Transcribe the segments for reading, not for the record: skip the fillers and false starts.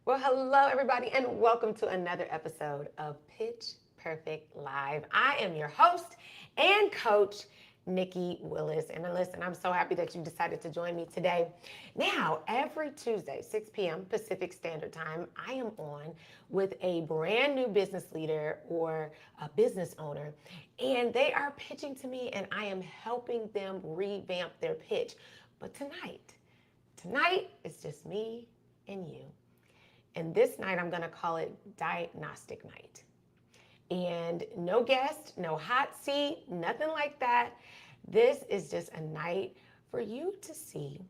Well, hello, everybody, and welcome to another episode of Pitch Perfect Live. I am your host and coach, Nicci Willis. And listen, I'm so happy that you decided to join me today. Now, every Tuesday, 6 p.m. Pacific Standard Time, I am on with a brand new business leader or a business owner, and they are pitching to me, and I am helping them revamp their pitch. But tonight is just me and you. And this night, I'm going to call it Diagnostic Night. And no guest, no hot seat, nothing like that. This is just a night for you to see.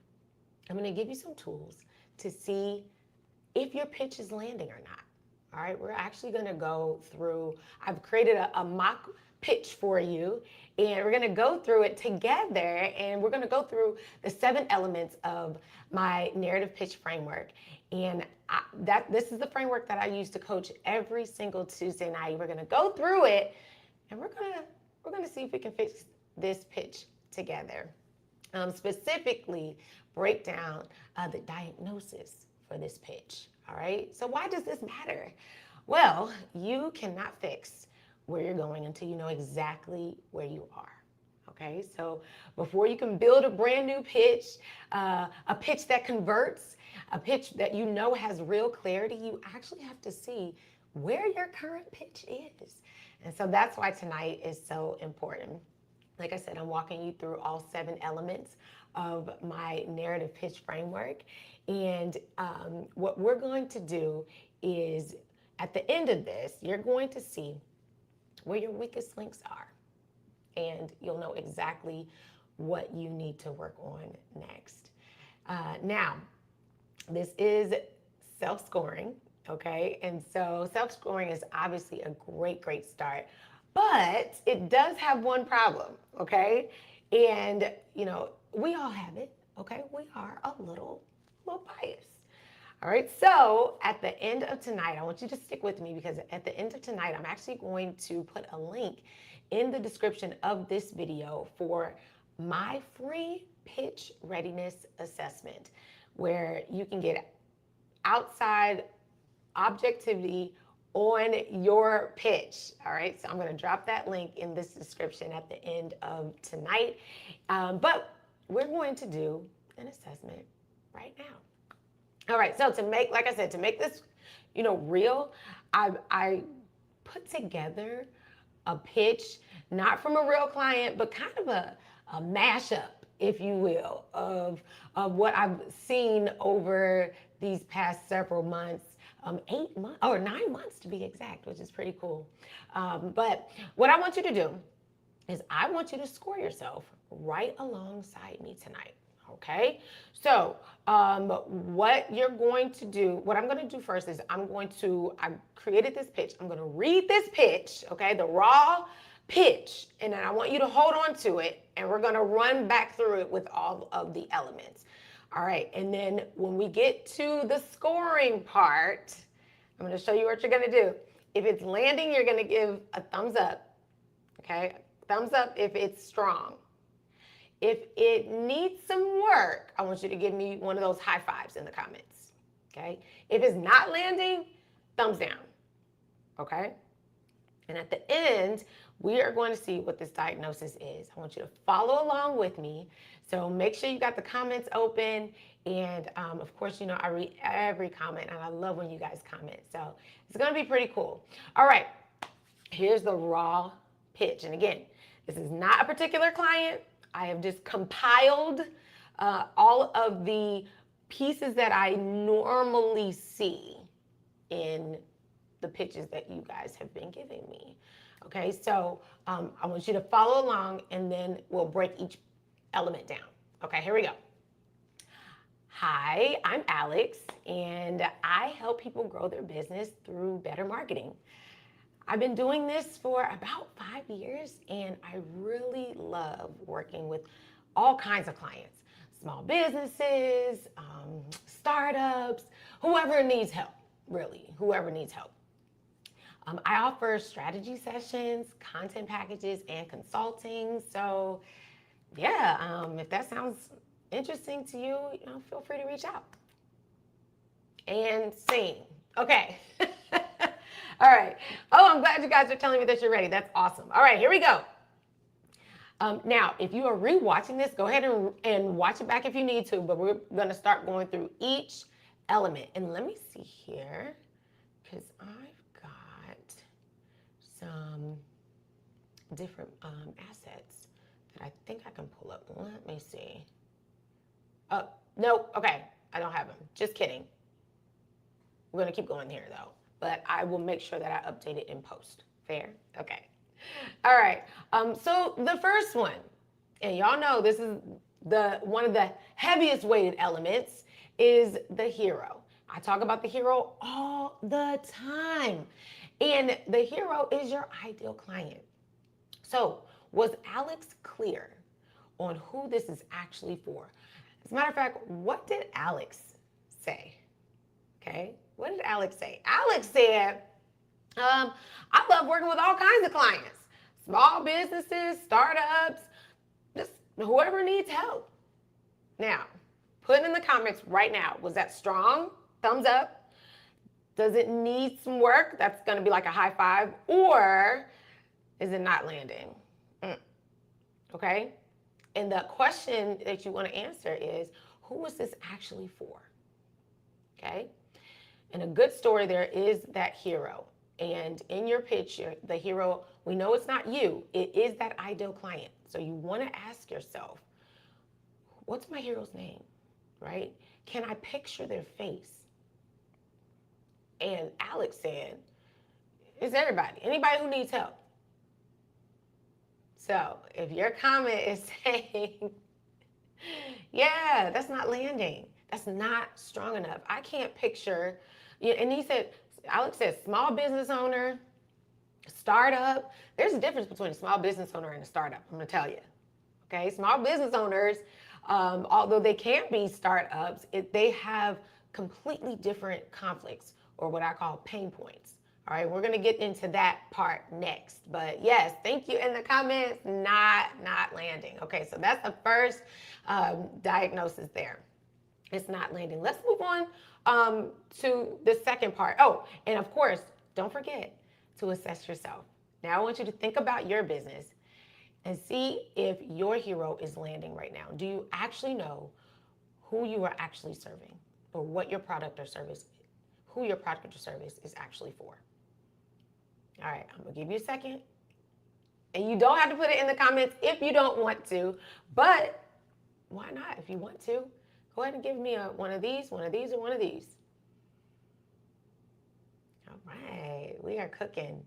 I'm going to give you some tools to see if your pitch is landing or not. All right, we're actually going to go through, I've created a mock pitch for you, and we're going to go through it together, and we're going to go through the 7 elements of my narrative pitch framework. And this is the framework that I use to coach every single Tuesday night. We're going to go through it, and we're going to see if we can fix this pitch together. Specifically, break down the diagnosis for this pitch. All right. So why does this matter? Well, you cannot fix where you're going until you know exactly where you are. Okay. So before you can build a brand new pitch, a pitch that converts, a pitch that you know has real clarity, you actually have to see where your current pitch is. And so that's why tonight is so important. Like I said, I'm walking you through all 7 elements of my narrative pitch framework. And what we're going to do is at the end of this, you're going to see where your weakest links are. And you'll know exactly what you need to work on next. Now, this is self-scoring, okay? And so self-scoring is obviously a great start. But it does have one problem, okay? And, we all have it, okay? We are a little biased. All right, so at the end of tonight, I want you to stick with me because at the end of tonight, I'm actually going to put a link in the description of this video for my free pitch readiness assessment, where you can get outside objectivity on your pitch. All right, so I'm going to drop that link in this description at the end of tonight. But we're going to do an assessment right now. All right, so to make this, real, I put together a pitch, not from a real client, but kind of a mashup, if you will, of what I've seen over these past several months. 8 months or 9 months to be exact, which is pretty cool. But what I want you to do is I want you to score yourself right alongside me tonight. Okay. So what I'm going to do first is I created this pitch. I'm going to read this pitch. Okay. The raw pitch. And then I want you to hold on to it, and we're going to run back through it with all of the elements. All right, and then when we get to the scoring part, I'm going to show you what you're going to do. If it's landing, you're going to give a thumbs up, okay? Thumbs up if it's strong. If it needs some work, I want you to give me one of those high fives in the comments, okay? If it's not landing, thumbs down, okay? And at the end, we are going to see what this diagnosis is. I want you to follow along with me. So make sure you got the comments open. And of course, I read every comment, and I love when you guys comment. So it's going to be pretty cool. All right, here's the raw pitch. And again, this is not a particular client. I have just compiled all of the pieces that I normally see in the pitches that you guys have been giving me. Okay, so I want you to follow along, and then we'll break each element down. Okay, here we go. Hi, I'm Alex, and I help people grow their business through better marketing. I've been doing this for about 5 years, and I really love working with all kinds of clients, small businesses, startups, whoever needs help, really, whoever needs help. I offer strategy sessions, content packages, and consulting. So yeah, if that sounds interesting to you, feel free to reach out. And scene. Okay. All right. Oh, I'm glad you guys are telling me that you're ready. That's awesome. All right, here we go. Now, if you are rewatching this, go ahead and watch it back if you need to, but we're going to start going through each element. And let me see here, because I've got some different assets that I think I can pull up. Let me see. Oh, no. Okay. I don't have them. Just kidding. We're going to keep going here, though. But I will make sure that I update it in post. Fair? Okay. All right. So the first one, and y'all know this is one of the heaviest weighted elements, is the hero. I talk about the hero all the time. And the hero is your ideal client. So was Alex clear on who this is actually for? As a matter of fact, what did Alex say? Okay. What did Alex say? Alex said, I love working with all kinds of clients, small businesses, startups, just whoever needs help. Now, put in the comments right now, was that strong? Thumbs up. Does it need some work? That's going to be like a high five. Or is it not landing? Okay. And the question that you want to answer is, who was this actually for? Okay. And a good story there is that hero. And in your picture, the hero, we know it's not you. It is that ideal client. So you want to ask yourself, what's my hero's name, right? Can I picture their face? And Alex said, it's everybody, anybody who needs help. So if your comment is saying, yeah, that's not landing, that's not strong enough, I can't picture, and he said, Alex said small business owner, startup. There's a difference between a small business owner and a startup, I'm gonna tell you. Okay, small business owners, although they can be startups, they have completely different conflicts, or what I call pain points. All right, we're gonna get into that part next. But yes, thank you in the comments, not landing. Okay, so that's the first diagnosis there. It's not landing. Let's move on to the second part. Oh, and of course, don't forget to assess yourself. Now I want you to think about your business and see if your hero is landing right now. Do you actually know who you are actually serving, or what your product or service, who your product or service is actually for? All right, I'm gonna give you a second. And you don't have to put it in the comments if you don't want to, but why not? If you want to, go ahead and give me one of these, or one of these. All right, we are cooking.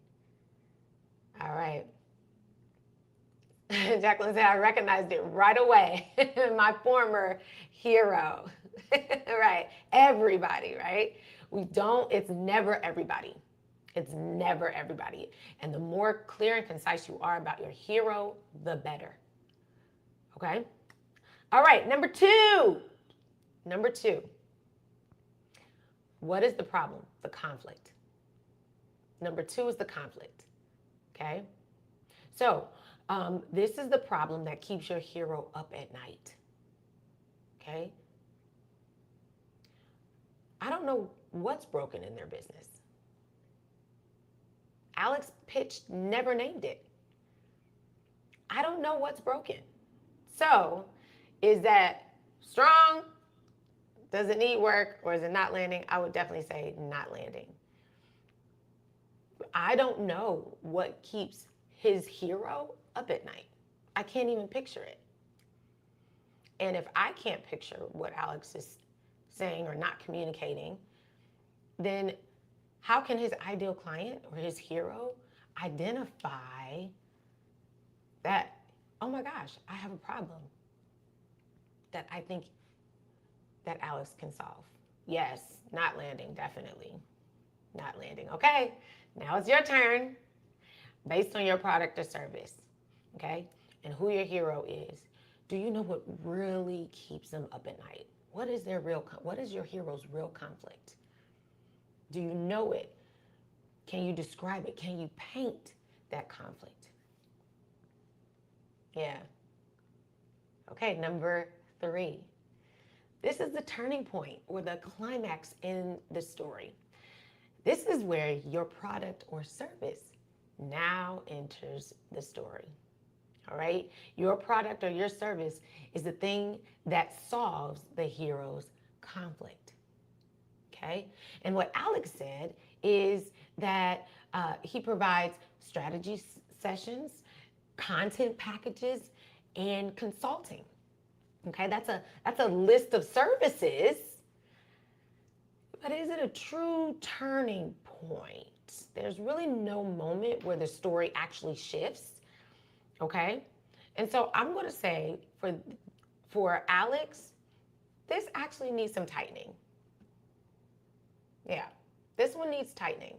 All right. Jacqueline said, I recognized it right away. My former hero. Right. Everybody, right? It's never everybody. It's never everybody. And the more clear and concise you are about your hero, the better. Okay? All right, number two. What is the problem? The conflict. Number two is the conflict. Okay? So, this is the problem that keeps your hero up at night. Okay? I don't know what's broken in their business. Alex pitched, never named it. I don't know what's broken. So, is that strong? Does it need work, or is it not landing? I would definitely say not landing. I don't know what keeps his hero up at night. I can't even picture it. And if I can't picture what Alex is saying or not communicating, then how can his ideal client or his hero identify that, oh my gosh, I have a problem that I think that Alex can solve? Yes, not landing, definitely. Not landing. Okay, now it's your turn. Based on your product or service, okay, and who your hero is, do you know what really keeps them up at night? What is your hero's real conflict? Do you know it? Can you describe it? Can you paint that conflict? Yeah. Okay, number three. This is the turning point or the climax in the story. This is where your product or service now enters the story. All right? Your product or your service is the thing that solves the hero's conflict. Okay? And what Alex said is that he provides strategy sessions, content packages, and consulting. Okay, that's a list of services. But is it a true turning point? There's really no moment where the story actually shifts. Okay? And so I'm going to say for Alex, this actually needs some tightening. Yeah, this one needs tightening.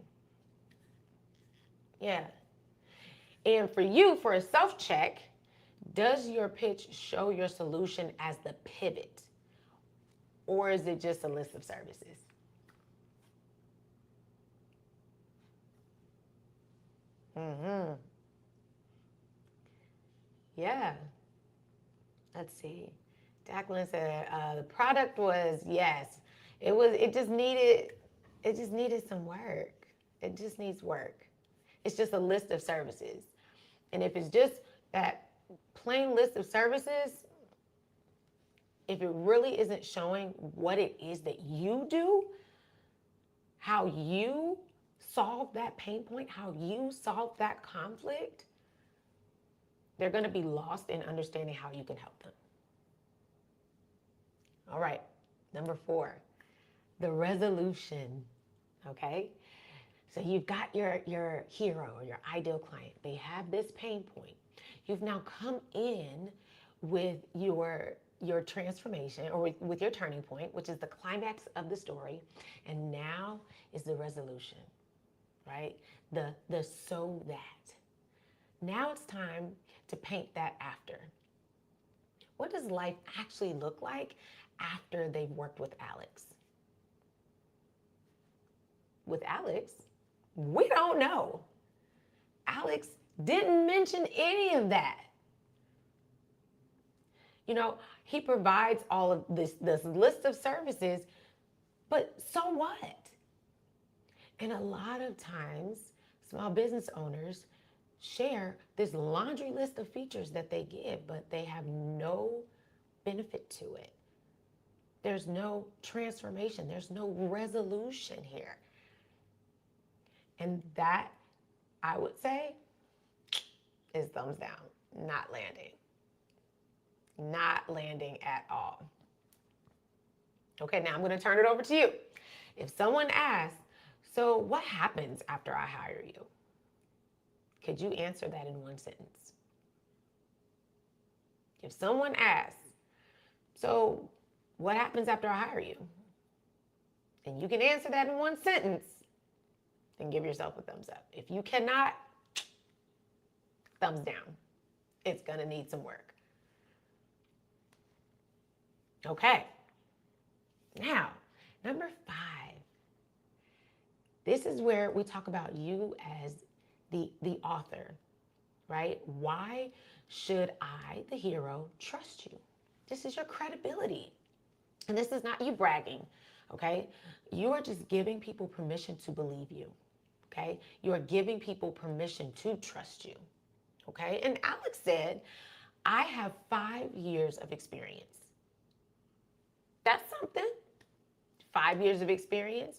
Yeah. And for you, for a self-check, does your pitch show your solution as the pivot? Or is it just a list of services? Mm-hmm. Yeah. Let's see. Jacqueline said the product was, yes. It just needed some work. It just needs work. It's just a list of services. And if it's just that plain list of services, if it really isn't showing what it is that you do, how you solve that pain point, how you solve that conflict, they're going to be lost in understanding how you can help them. All right, number 4, the resolution. Okay, so you've got your hero or your ideal client. They have this pain point. You've now come in with your transformation or with your turning point, which is the climax of the story, and now is the resolution, right? The so that. Now it's time to paint that after. What does life actually look like after they've worked with Alex? With Alex, we don't know. Alex didn't mention any of that. You know, he provides all of this list of services, but so what? And a lot of times, small business owners share this laundry list of features that they give, but they have no benefit to it. There's no transformation. There's no resolution here. And that, I would say, is thumbs down, not landing. Not landing at all. Okay, now I'm going to turn it over to you. If someone asks, so what happens after I hire you? Could you answer that in one sentence? If someone asks, so what happens after I hire you? And you can answer that in one sentence, then give yourself a thumbs up. If you cannot, thumbs down. It's going to need some work. Okay. Now, number 5. This is where we talk about you as the author, right? Why should I, the hero, trust you? This is your credibility. And this is not you bragging, okay? You are just giving people permission to believe you, okay? You are giving people permission to trust you, okay? And Alex said, I have 5 years of experience. That's something. 5 years of experience.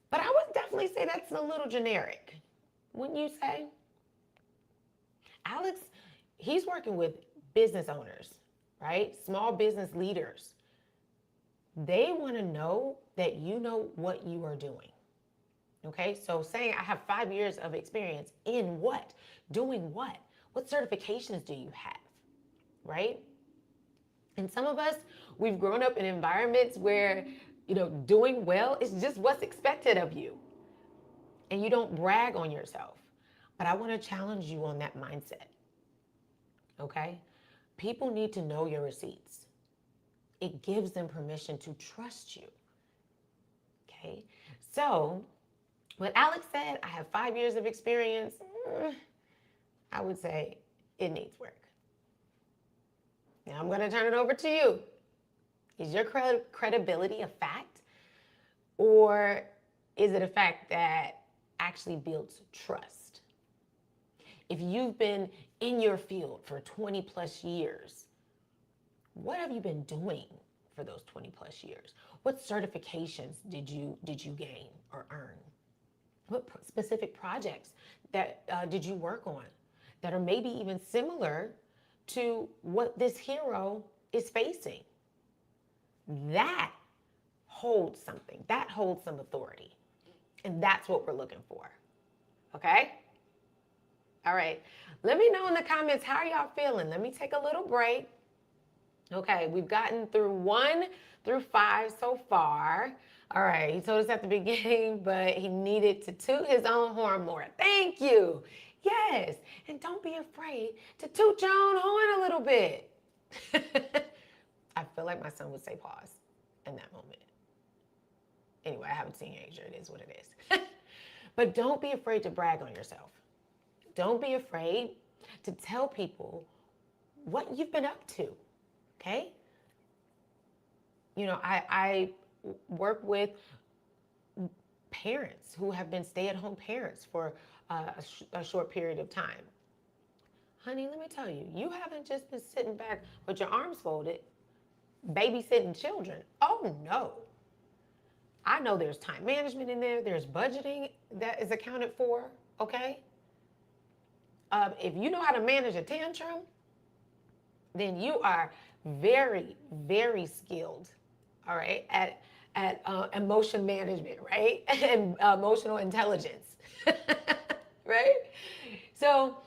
But I would definitely say that's a little generic. Wouldn't you say? Alex, he's working with business owners, right? Small business leaders. They want to know that you know what you are doing. Okay, so saying I have 5 years of experience in what? Doing what? What certifications do you have, right? And some of us, we've grown up in environments where, doing well is just what's expected of you. And you don't brag on yourself. But I want to challenge you on that mindset. Okay? People need to know your receipts. It gives them permission to trust you. Okay? So, what Alex said, I have 5 years of experience, I would say it needs work. Now I'm going to turn it over to you. Is your credibility a fact, or is it a fact that actually builds trust? If you've been in your field for 20 plus years, what have you been doing for those 20 plus years? What certifications did you gain or earn? What specific projects that did you work on that are maybe even similar to what this hero is facing? That holds something. That holds some authority. And that's what we're looking for. Okay? All right. Let me know in the comments, how are y'all feeling? Let me take a little break. Okay, we've gotten through 1 through 5 so far. All right, he told us at the beginning, but he needed to toot his own horn more. Thank you. Yes, and don't be afraid to toot your own horn a little bit. I feel like my son would say pause in that moment. Anyway, I have a teenager. It is what it is. But don't be afraid to brag on yourself. Don't be afraid to tell people what you've been up to, okay? You know, I work with parents who have been stay-at-home parents for a short period of time. Honey, let me tell you, you haven't just been sitting back with your arms folded, babysitting children. Oh, no. I know there's time management in there. There's budgeting that is accounted for, okay? If you know how to manage a tantrum, then you are very, very skilled, all right, at emotion management, right? And emotional intelligence, right? So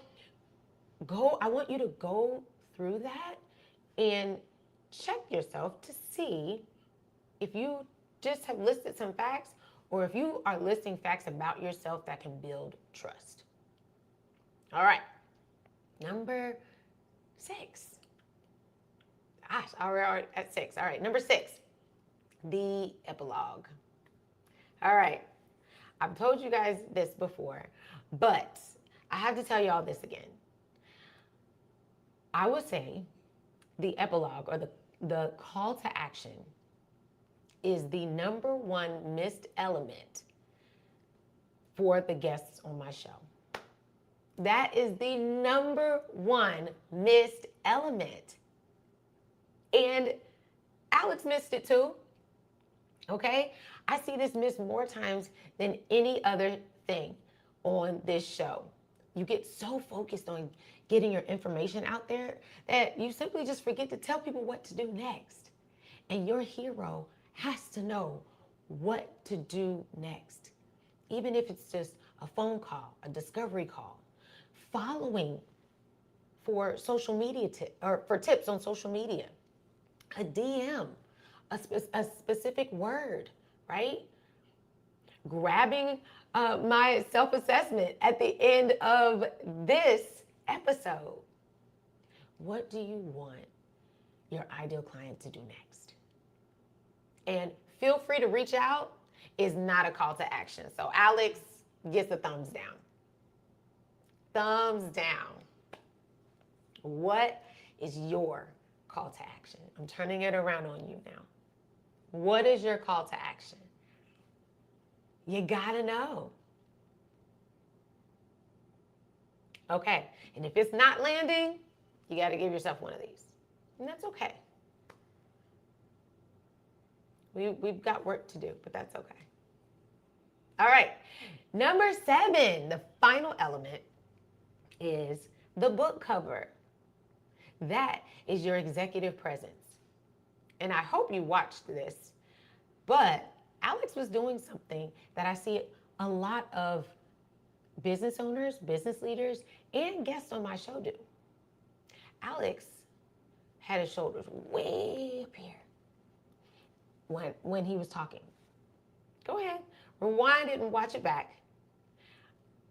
I want you to go through that and check yourself to see if you just have listed some facts or if you are listing facts about yourself that can build trust. All right, number 6. Gosh, we're at 6. All right, number 6, the epilogue. All right, I've told you guys this before, but I have to tell y'all this again. I would say the epilogue, or the call to action, is the number 1 missed element for the guests on my show. That is the number 1 missed element. And Alex missed it too, okay? I see this missed more times than any other thing on this show. You get so focused on getting your information out there that you simply just forget to tell people what to do next. And your hero has to know what to do next. Even if it's just a phone call, a discovery call, following for social media or for tips on social media, a DM, a specific word, right? Grabbing my self-assessment at the end of this episode. What do you want your ideal client to do next? And feel free to reach out is not a call to action. So Alex gets a thumbs down. Thumbs down. What is your call to action? I'm turning it around on you now. What is your call to action? You gotta know. Okay, and if it's not landing, you gotta give yourself one of these. And that's okay. We've got work to do, but that's okay. All right, number 7, the final element is the book cover. That is your executive presence. And I hope you watched this, but Alex was doing something that I see a lot of business owners, business leaders, and guests on my show do. Alex had his shoulders way up here when he was talking. Go ahead, rewind it and watch it back.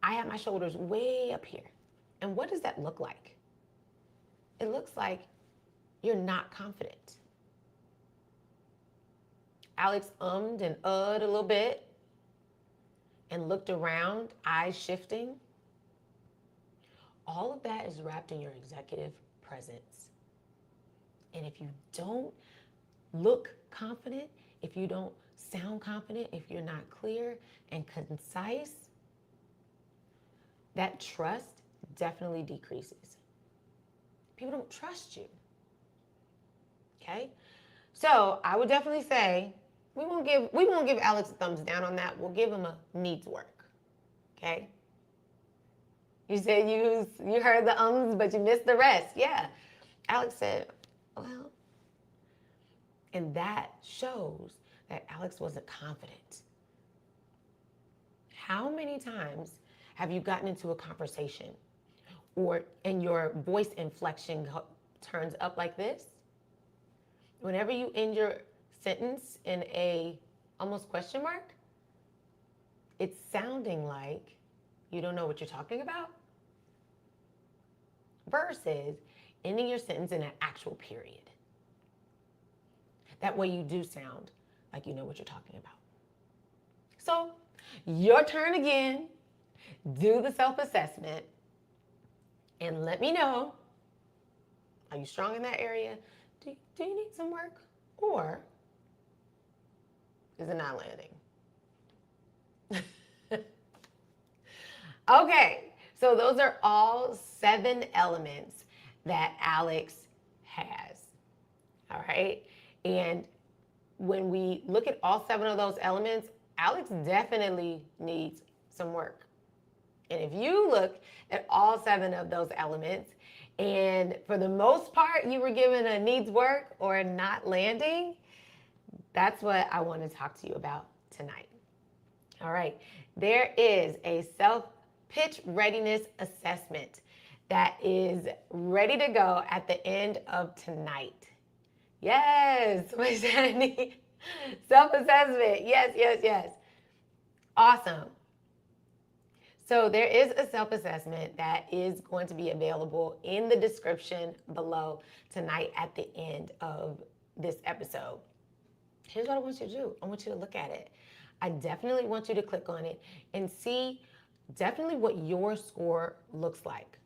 I had my shoulders way up here. And what does that look like? It looks like you're not confident. Alex ummed and a little bit and looked around, eyes shifting. All of that is wrapped in your executive presence. And if you don't look confident, if you don't sound confident, if you're not clear and concise, that trust definitely decreases. People don't trust you. Okay? So I would definitely say we won't give Alex a thumbs down on that. We'll give him a needs work. Okay? You said you heard the ums, but you missed the rest. Yeah. Alex said, well, and that shows that Alex wasn't confident. How many times have you gotten into a conversation and your voice inflection turns up like this? Whenever you end your sentence in a almost question mark, it's sounding like you don't know what you're talking about, versus ending your sentence in an actual period. That way you do sound like you know what you're talking about. So, your turn again. Do the self-assessment and let me know, are you strong in that area? Do you need some work? Or is it not landing? Okay, so those are all 7 elements that Alex has. All right, and when we look at all 7 of those elements, Alex definitely needs some work. And if you look at all 7 of those elements, and for the most part, you were given a needs work or not landing, that's what I want to talk to you about tonight. All right, there is a self-pitch readiness assessment that is ready to go at the end of tonight. Yes, self-assessment. Yes. Awesome. So there is a self-assessment that is going to be available in the description below tonight at the end of this episode. Here's what I want you to do. I want you to look at it. I definitely want you to click on it and see definitely what your score looks like,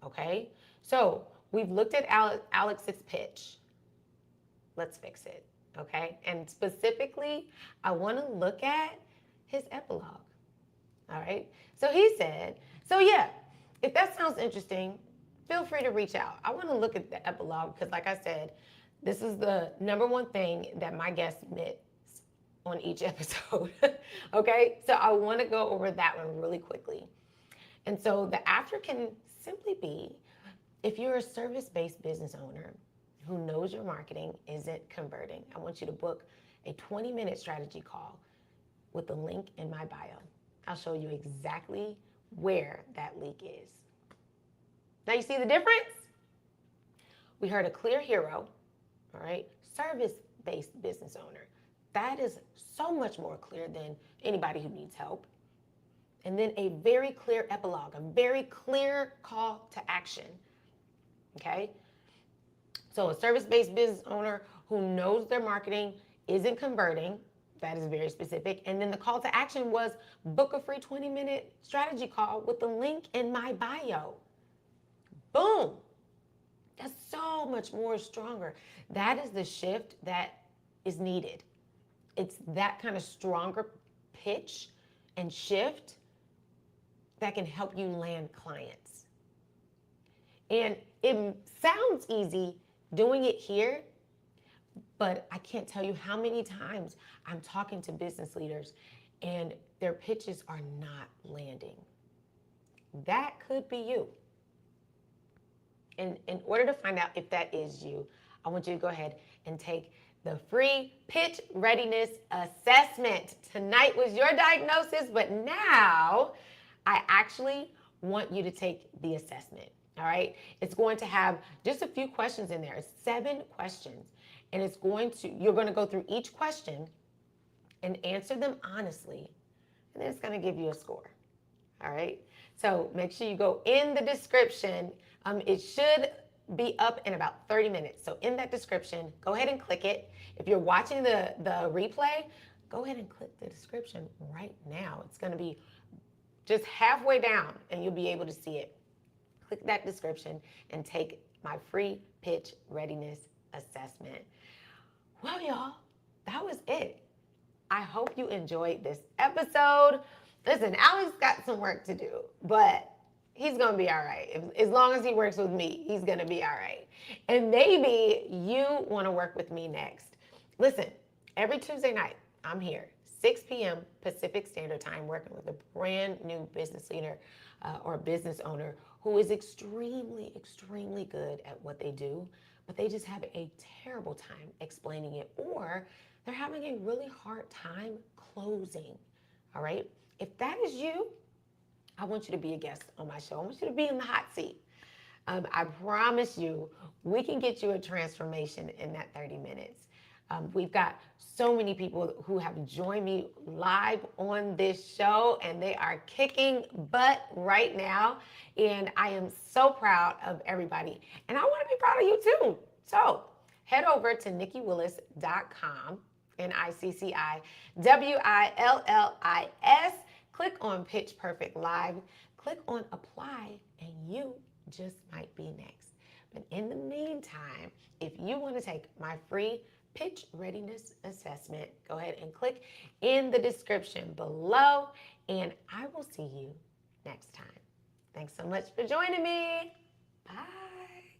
okay? So we've looked at Alex's pitch. Let's fix it, okay? And specifically, I want to look at his epilogue. All right. So he said, so yeah, if that sounds interesting, feel free to reach out. I want to look at the epilogue because, like I said, this is the #1 thing that my guests miss on each episode. Okay. So I want to go over that one really quickly. And so the after can simply be, if you're a service-based business owner who knows your marketing isn't converting, I want you to book a 20-minute strategy call with the link in my bio. I'll show you exactly where that leak is. Now you see the difference? We heard a clear hero, all right? Service-based business owner. That is so much more clear than anybody who needs help. And then a very clear epilogue, a very clear call to action, okay? So a service-based business owner who knows their marketing isn't converting. That is very specific. And then the call to action was book a free 20-minute strategy call with the link in my bio. Boom. That's so much more stronger. That is the shift that is needed. It's that kind of stronger pitch and shift that can help you land clients. And it sounds easy doing it here, but I can't tell you how many times I'm talking to business leaders and their pitches are not landing. That could be you. And in order to find out if that is you, I want you to go ahead and take the free pitch readiness assessment. Tonight was your diagnosis, but now I actually want you to take the assessment. All right. It's going to have just a few questions in there. It's 7 questions. And you're going to go through each question and answer them honestly. And then it's going to give you a score. All right. So make sure you go in the description. It should be up in about 30 minutes. So in that description, go ahead and click it. If you're watching the replay, go ahead and click the description right now. It's going to be just halfway down and you'll be able to see it. Click that description and take my free pitch readiness assessment. Well, y'all, that was it. I hope you enjoyed this episode. Listen, Alex got some work to do, but he's going to be all right. As long as he works with me, he's going to be all right. And maybe you want to work with me next. Listen, every Tuesday night, I'm here, 6 p.m. Pacific Standard Time, working with a brand new business leader or business owner who is extremely, extremely good at what they do, but they just have a terrible time explaining it, or they're having a really hard time closing. All right? If that is you, I want you to be a guest on my show. I want you to be in the hot seat. I promise you, we can get you a transformation in that 30 minutes. We've got so many people who have joined me live on this show, and they are kicking butt right now. And I am so proud of everybody. And I want to be proud of you too. So head over to NicciWillis.com, NicciWillis. Click on Pitch Perfect Live. Click on Apply, and you just might be next. But in the meantime, if you want to take my free pitch readiness assessment, go ahead and click in the description below, and I will see you next time. Thanks so much for joining me. Bye.